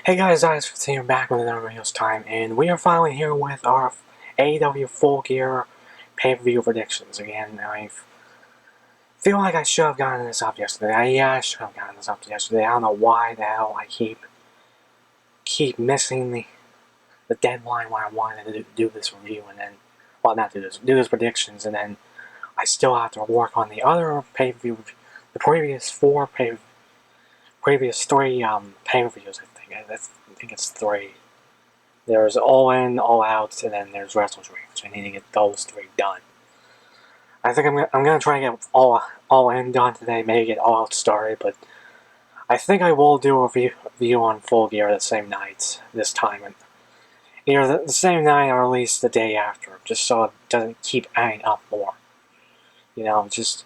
Hey guys, I'm back with another video's time, and we are finally here with our AEW Full Gear pay-per-view predictions. Again, I feel like I should have gotten this up yesterday. I should have gotten this up yesterday. I don't know why the hell I keep missing the deadline when I wanted to do this review, and then, well, not do this predictions, and then I still have to work on the other pay-per-view, the previous three pay-per-views. I think it's three. There's All In, All Out, and then there's Wrestle Dream, which I need to get those three done. I think I'm gonna try and get All In done today, maybe get All Out started, but I think I will do a review on Full Gear the same night this time, and either the same night or at least the day after, just so it doesn't keep adding up more. Just.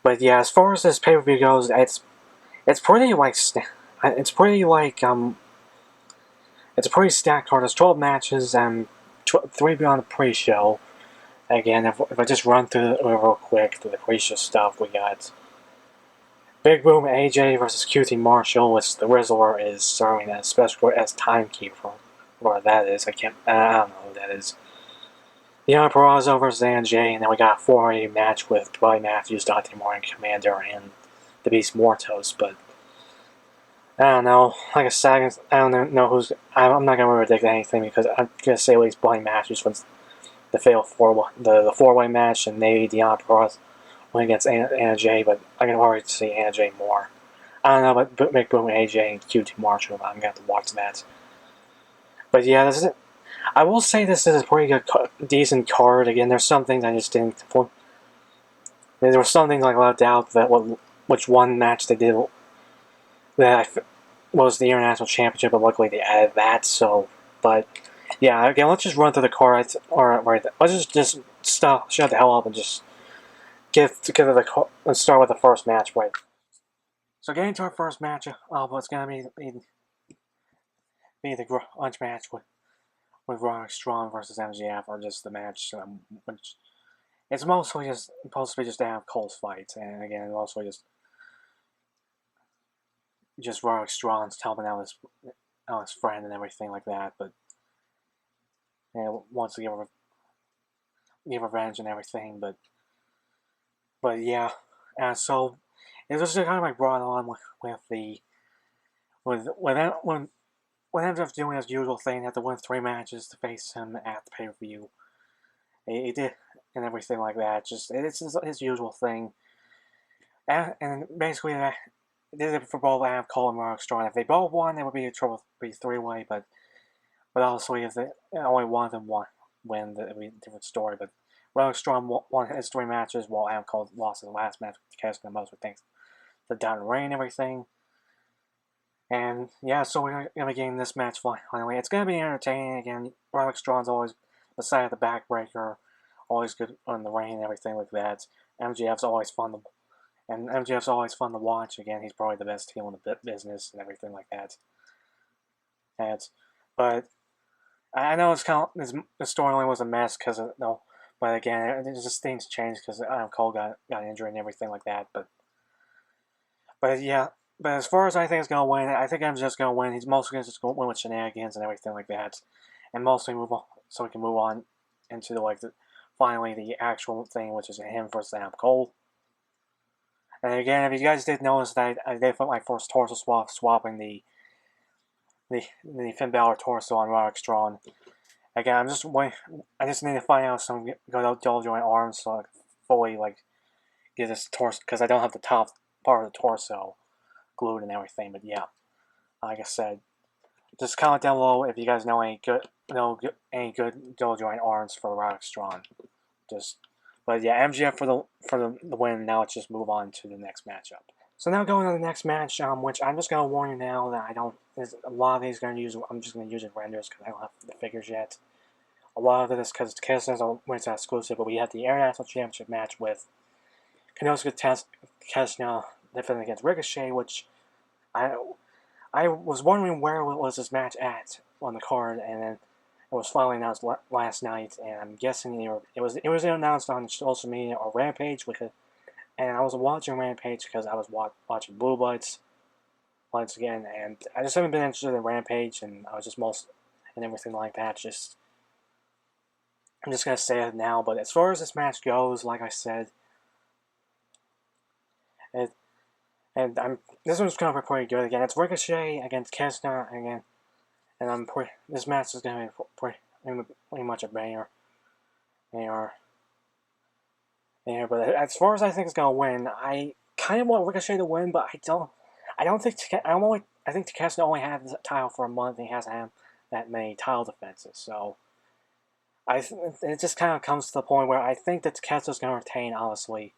But yeah, as far as this pay per view goes, it's pretty like it's pretty like it's a pretty stacked card. There's 12 matches and 3 beyond the pre-show. Again, if I just run through it real quick through the pre-show stuff, we got Big Boom AJ versus QT Marshall, which the Rizzler is serving as special as timekeeper. Where that is, I don't know who that is. Deonna Purrazzo versus AJ, and then we got a 4-way match with Buddy Matthews, Dante Martin, Commander, and the Beast Mortos. But I don't know. Like I said, I don't know who's. I'm not gonna predict anything because I'm gonna say at least Buddy Matthews wins the fatal the 4-way match, and maybe Deonna Purrazzo win against Anna Jay, but I can already see Anna Jay more. I don't know about Big Boom, AJ, and QT Marshall, but I'm gonna have to watch that. But yeah, this is. I will say this is a pretty good, decent card. Again, there's some things I just didn't. There were some things I left out that which one match they did that was the International Championship, but luckily they added that. So, but yeah, again, let's just run through the card. Let's just shut the hell up and just let's start with the first match, right? So getting to our first match, what's gonna be the lunch match with Roderick Strong versus MJF, or just the match, which it's mostly just supposed to be just to have Cole's fights, and again, mostly just Roderick Strong's helping out his friend and everything like that, but wants to give revenge and everything, but yeah, so it was just kind of like brought on with the when MJF doing his usual thing, he had to win 3 matches to face him at the pay per view. He did, and everything like that. Just it's his usual thing, and basically that did it for both Adam Cole and Roderick Strong. If they both won, it would be a 3-way, but also if they only one of them win, it would be a different story. But Roderick Strong won his 3 matches, while Adam Cole lost his last match with Casper most with things the down rain and everything. And yeah, so we're gonna be getting this match finally. It's gonna be entertaining again. Roderick Strong's always beside the backbreaker, always good on the ring and everything like that. MJF's always fun to watch. Again, he's probably the best heel in the business and everything like that. But I know it's kind of the storyline was a mess because of no. But again, it's just things changed because Adam Cole got injured and everything like that. But yeah, but as far as I think it's gonna win, I think I'm just gonna win. He's mostly just gonna win with shenanigans and everything like that, and mostly move on so we can move on into finally the actual thing, which is him versus Adam Cole. And again, if you guys did notice that I did put my first torso swapping the Finn Balor torso on Roderick Strong. Again, I just need to find out some good double joint arms so I can fully get this torso, because I don't have the top part of the torso glued and everything. But yeah, like I said, just comment down below if you guys know any good double joint arms for Roderick Strong. But yeah, MGF for the win. Now let's just move on to the next matchup. So now going to the next match, which I'm just gonna warn you now that I don't. There's a lot of these I'm just gonna use in renders because I don't have the figures yet. A lot of it is because it's exclusive, but we had the International Championship match with Konosuke Takeshita defending against Ricochet, which I was wondering where was this match at on the card, and then it was finally announced last night, and I'm guessing it was announced on social media or Rampage, and I was watching Rampage because I was watching Blue Bloods once again, and I just haven't been interested in Rampage, and I was just most and everything like that. I'm just gonna say it now, but as far as this match goes, like I said, it and I'm this one's gonna be pretty good again. It's Ricochet against Kesna again, and this match is gonna be pretty much a banger. They are. Yeah, but as far as I think it's gonna win, I kind of want Ricochet to win, but I don't. I don't think I think Takeshita only had the title for a month, and he hasn't had that many title defenses. So it just kind of comes to the point where I think that Takeshita's gonna retain, honestly.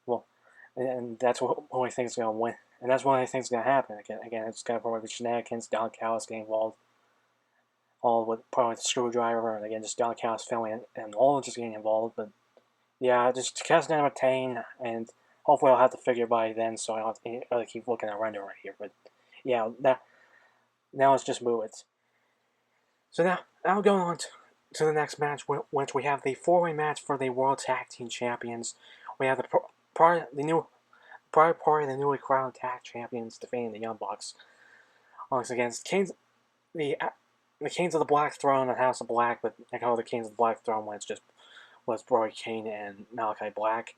Well, and that's what I think is gonna win, and that's what I think is gonna happen. Again, it's gonna probably be shenanigans. Don Callis getting involved, all with probably the screwdriver, and again, just Don Callis filming and all just getting involved, but. Yeah, just Takeshita's gonna retain, and hopefully I'll have to figure by then, so I don't have to really keep looking at render right here. But yeah, now let's just move it. So now going on to the next match, which we have the four-way match for the World Tag Team Champions. We have the prior party, the newly crowned tag champions defeating the Young Bucks. Once against the Kings of the Black Throne and House of Black, but I call the Kings of the Black Throne when it's just was Brody King and Malachi Black,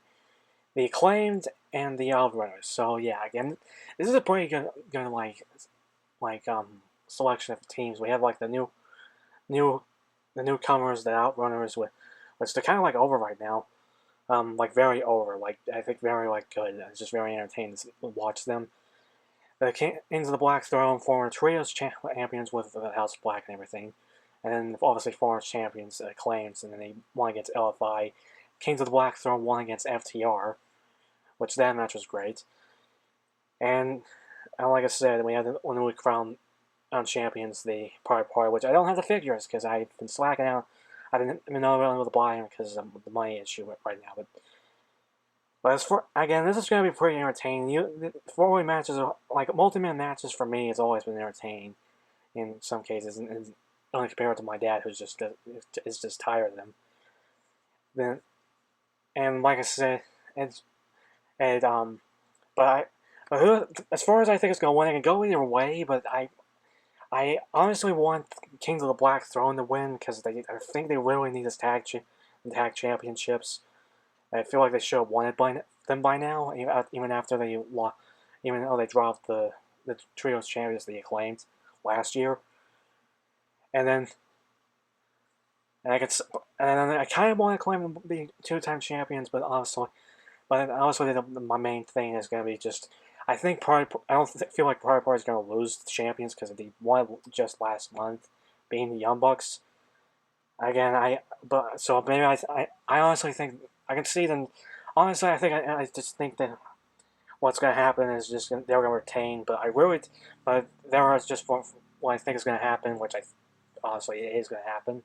the Acclaimed, and the Outrunners. So yeah, again, this is a pretty good selection of teams. We have like new newcomers, the Outrunners, which they're kind of like over right now, like very over. Like I think very like good. It's just very entertaining to watch them. The Kings of the Black Throne, former trios champions with the House of Black and everything. And then obviously former champions, Claims, and then they won against LFI. Kings of the Black Throne won against FTR, which that match was great. And like I said, we had the newly crowned champions, the Pride Party, which I don't have the figures because I've been slacking out. I've been not really able to buy them because of the money issue right now. But as for again, this is going to be pretty entertaining. Four-way matches, like multi-man matches, for me, has always been entertaining in some cases, and only compared to my dad, who's just is just tired of them. Then, and like I said, it's and but as far as I think it's gonna win, it can go either way. But I honestly want Kings of the Black Throne to win because I think they really need this tag championships. I feel like they should have won it them by now, even after even though they dropped the trios champions, the Acclaimed, last year. And then and I kind of want to claim to be two-time champions, but honestly, my main thing is going to be just I think I don't feel like Pride Party is going to lose the champions because they won just last month, being the Young Bucks. Again, so maybe I honestly think I can see them. Honestly, I just think that what's going to happen is just they're going to retain. But there is just what I think is going to happen, which I honestly it is going to happen.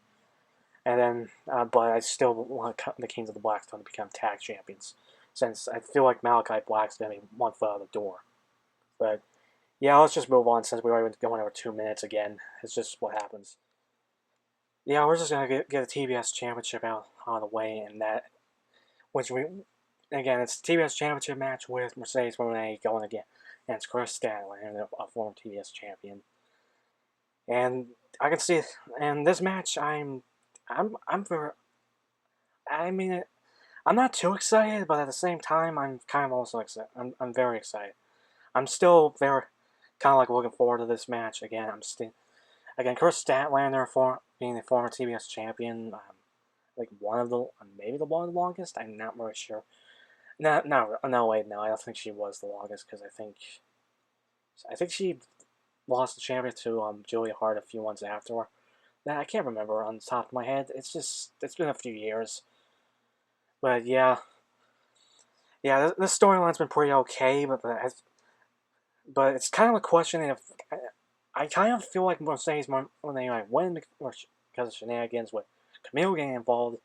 And then, but I still want the Kings of the Black Throne to become tag champions, since I feel like Malachi Black's going to be one foot out of the door. But yeah, let's just move on since we already going over 2 minutes again. It's just what happens. Yeah, we're just gonna get a TBS championship out of the way, and that, which we, again, it's a TBS championship match with Mercedes Moné going against Chris Statlander, a former TBS champion. And I can see, and this match, I'm very, I mean, I'm not too excited, but at the same time, I'm kind of also excited. I'm very excited. I'm still very kind of like looking forward to this match. Again, Chris Statlander being the former TBS champion, like maybe the one of the longest. I'm not really sure. No, wait, no, I don't think she was the longest because I think she lost the champion to Julia Hart a few months after. Now, I can't remember on the top of my head. It's been a few years, but yeah, this storyline's been pretty okay, but it's kind of a question if I kind of feel like Mercedes when they win because of shenanigans with Camille getting involved,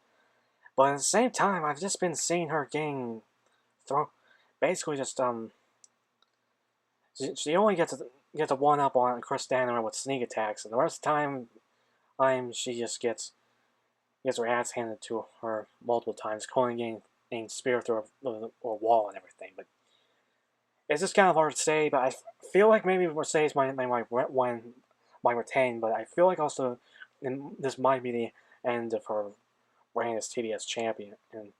but at the same time, I've just been seeing her getting thrown, basically just she only gets a one up on Chris Statlander with sneak attacks, and the rest of the time she just gets her ass handed to her multiple times, calling getting spear through a wall and everything. But it's just kind of hard to say, but I feel like maybe Mercedes might retain, but I feel like also this might be the end of her reign as TBS champion, and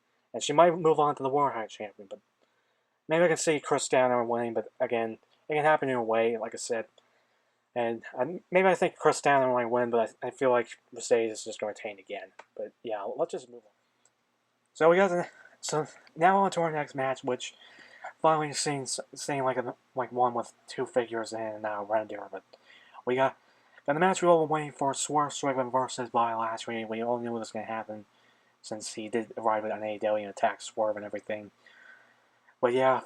she might move on to the World Heavyweight champion. But maybe I can see Chris Downer winning, but again, it can happen in a way, like I said. And maybe I think Chris Downer might win, but I feel like Mercedes is just going to retain again. But yeah, let's just move on. So we got so now on to our next match, which finally seeing like one with two figures and render. But we got the match we all been waiting for: Swerve Strickland versus Bobby Lashley. We all knew it was going to happen since he did arrive at an AEW and attack Swerve and everything. But yeah,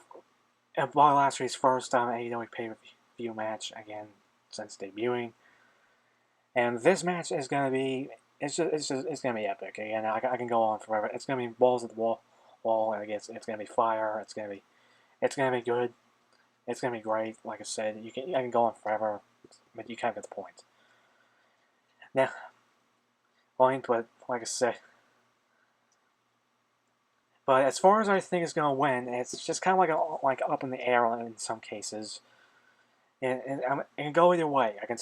Bobby Lashley's first AEW pay-per-view match again since debuting, and this match is gonna be it's gonna be epic. Again, I can go on forever. It's gonna be balls at the wall. And I guess it's gonna be fire. It's gonna be good. It's gonna be great. Like I said, I can go on forever, but you kind of get the point. Now, but like I said, but as far as I think is gonna win, it's just kind of like up in the air in some cases, and it can go either way. I could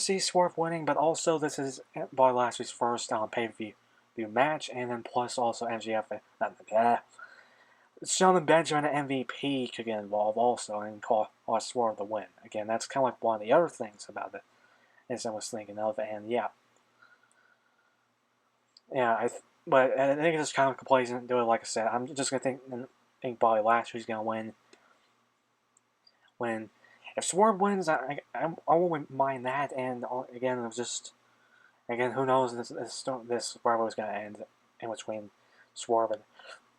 see Swerve winning, but also this is Bobby Lashley's first pay-per-view match, and then plus also MGF, Sheldon Benjamin and MVP could get involved also and call Swerve the win. Again, that's kind of like one of the other things about it, as I was thinking of, and yeah. But I think it's just kind of complacent do it. Like I said, I'm just gonna think Bobby Lashley's gonna win. If Swerve wins, I won't mind that. And again, it was just who knows this rivalry is gonna end in between Swerve and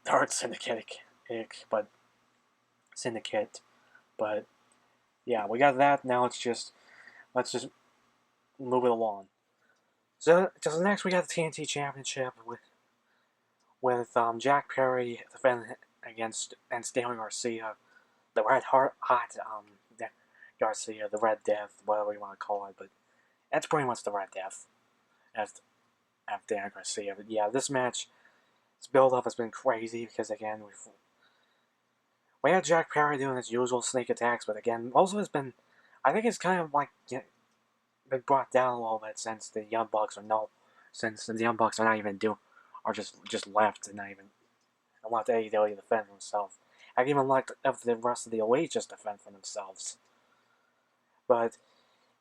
Dark Syndicate, but yeah, we got that. Now let's just move it along. So next we got the TNT Championship with Jack Perry defending against and Stanley Garcia, the hot Garcia, the Red Death, whatever you want to call it, but that's pretty much the Red Death as Daniel Garcia. But yeah, this match, its build up has been crazy because again we had Jack Perry doing his usual sneak attacks, but again most of it's been, I think it's kind of like been brought down a little bit since the Young Bucks are not even are just left and not even and let the AEW defend themselves. I'd even like if the rest of the Elite just defend for themselves. But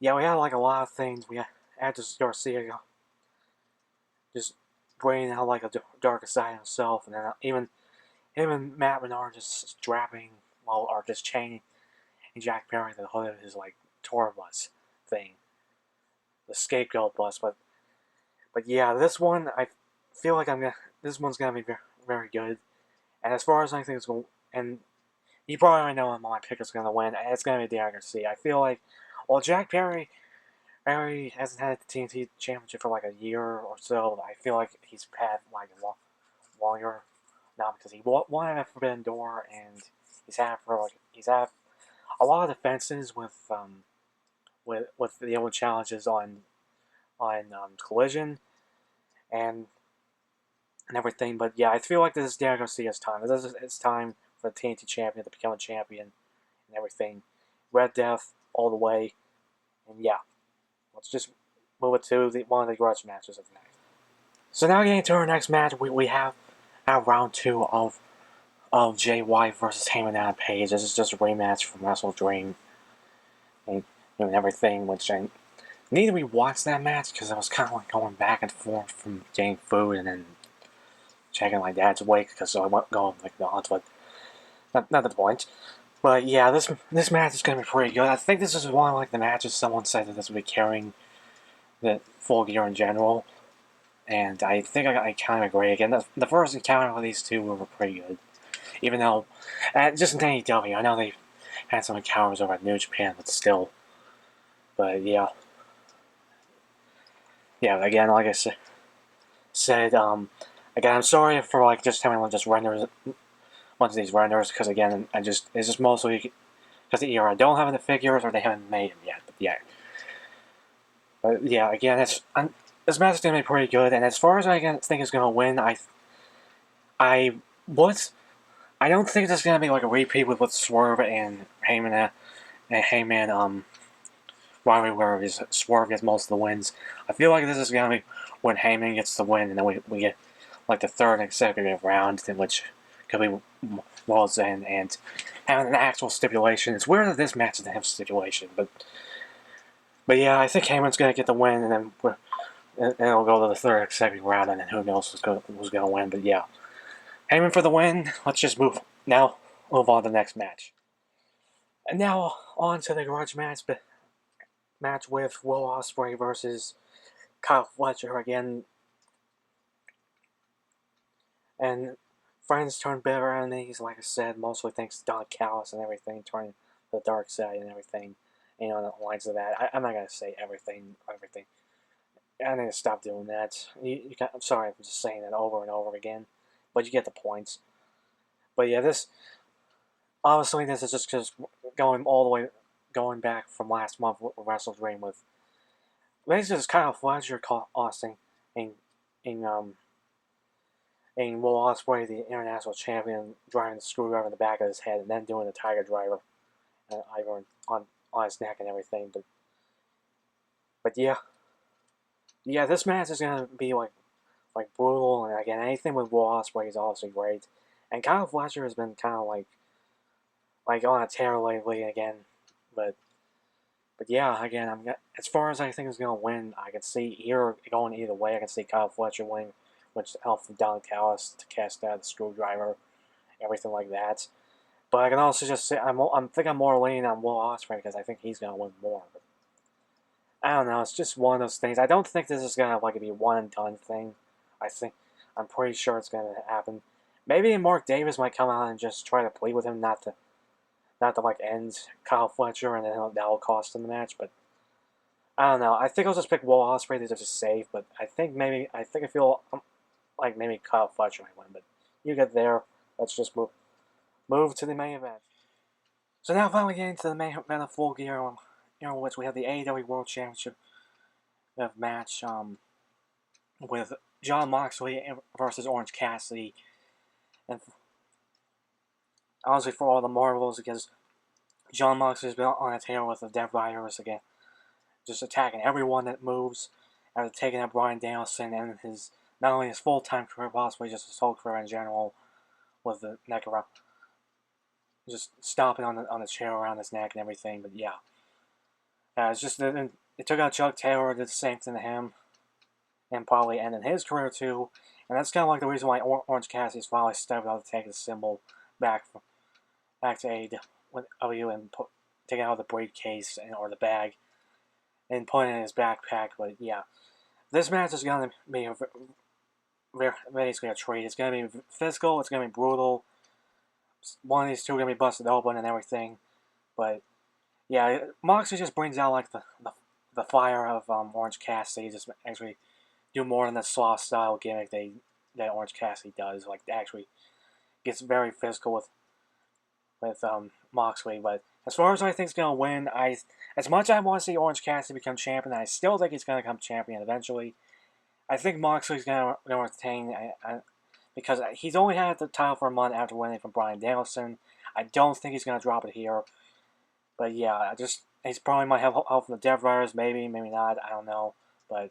yeah, we had like a lot of things. We had just Garcia just bringing out like a darker side of himself, and then even him and Matt Menard just strapping or just chaining Jack Perry to the hood of his like tour bus thing, the scapegoat bus. But yeah, this one I feel like this one's gonna be very, very good. And as far as I think it's going, and you probably already know my pick is gonna win. It's gonna be Daniel Garcia. I feel like, well, Jack Perry hasn't had the TNT Championship for like a year or so. I feel like he's had like longer now because he won at Forbidden Door and he's had a lot of defenses with the old challenges on Collision and everything. But yeah, I feel like this is Daniel Garcia's time. It's time for the TNT champion to become a champion and everything. Red Death all the way, and yeah, let's just move it to one of the grudge matches of the night. So now getting to our next match, we have our round two of Jay White versus Heyman Adam Page. This is just a rematch from Wrestle Dream and everything, which I need to rewatch that match because I was kind of like going back and forth from getting food and then checking my dad's weight because I went going like McDonald's, but not the point. But yeah, this match is gonna be pretty good. I think this is one of like the matches someone said that this would be carrying the full gear in general, and I think I kind of agree. Again, the first encounter with these two were pretty good, even though just in AEW, I know they had some encounters over at New Japan, but still. But yeah, again, like I said, again, I'm sorry for like just having just renders bunch of these renders because again, it's just mostly because either I don't have the figures or they haven't made them yet. But yeah, again, this match is gonna be pretty good. And as far as I think is gonna win, I was I don't think this is gonna be like a repeat with Swerve and Heyman rivalry where Swerve gets most of the wins. I feel like this is gonna be when Heyman gets the win, and then we get like the third consecutive round, in which could be World's End and having an actual stipulation. It's weird that this match doesn't have a stipulation, but yeah, I think Heyman's gonna get the win, and then it'll go to the third consecutive round, and then who knows who's gonna win. But yeah, Heyman for the win. Let's just move on to the next match. And now on to the grudge match with Will Ospreay versus Kyle Fletcher again. And friends turn bitter enemies, like I said, mostly thanks to Don Callis and everything, turning the dark side and everything. You know, the lines of that. I'm not gonna say everything. I need to stop doing that. I'm sorry, I'm just saying that over and over again, but you get the points. But yeah, this is just going all the way, going back from last month with Wrestle Dream with basically just Kyle Fletcher costing in and Will Ospreay, the international champion, driving the screwdriver in the back of his head and then doing the tiger driver on his neck and everything. But yeah, this match is gonna be like brutal, and again, anything with Will Ospreay is also great. And Kyle Fletcher has been kind of like on a tear lately again, but yeah, again, as far as I think is gonna win, I can see here going either way. I can see Kyle Fletcher winning, which helped Don Callis to cast out the screwdriver, everything like that. But I can also just say I'm more leaning on Will Ospreay because I think he's gonna win more. But I don't know. It's just one of those things. I don't think this is gonna be a one and done thing. I'm pretty sure it's gonna happen. Maybe Mark Davis might come out and just try to plead with him not to end Kyle Fletcher, and then that'll cost him the match. But I don't know. I think I'll just pick Will Ospreay to just save. But I feel like maybe Kyle Fletcher might win. But you get there. Let's just move to the main event. So now finally getting to the main event of Full Gear, which we have the AEW World Championship match with Jon Moxley versus Orange Cassidy. And honestly, for all the marvels, because Jon Moxley's been on a tear with the Death Riders again, just attacking everyone that moves, after taking out Bryan Danielson and his not only his full-time career, possibly just his whole career in general, with the neck around, just stomping on the chair around his neck and everything. But yeah, it's just that it took out Chuck Taylor, did the same thing to him, and probably ended his career too. And that's kind of like the reason why Orange Cassidy's finally stepped out to take his symbol back to AEW and taking out the briefcase or the bag and putting it in his backpack. But yeah, this match is going to be basically a treat. It's going to be physical. It's going to be brutal. One of these two are going to be busted open and everything. But yeah, Moxley just brings out like the fire of Orange Cassidy. Just actually do more than the soft style gimmick that Orange Cassidy does. Like actually gets very physical with Moxley. But as far as I think is gonna win, as much as I want to see Orange Cassidy become champion, I still think he's gonna become champion eventually. I think Moxley's gonna retain because he's only had the title for a month after winning from Bryan Danielson. I don't think he's gonna drop it here. But yeah, he's probably might have help from the Death Riders, maybe not. I don't know. But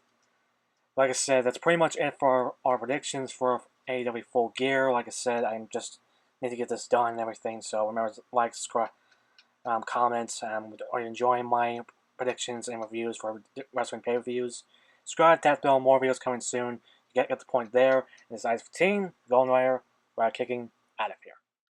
like I said, that's pretty much it for our predictions for AEW Full Gear. Like I said, I just need to get this done and everything. So remember to like, subscribe, comments. Are you enjoying my predictions and reviews for wrestling pay-per-views? Subscribe, tap the bell, more videos coming soon. You get the point there. This is Ice 15, Golden Rider, Rad Kicking, out of here.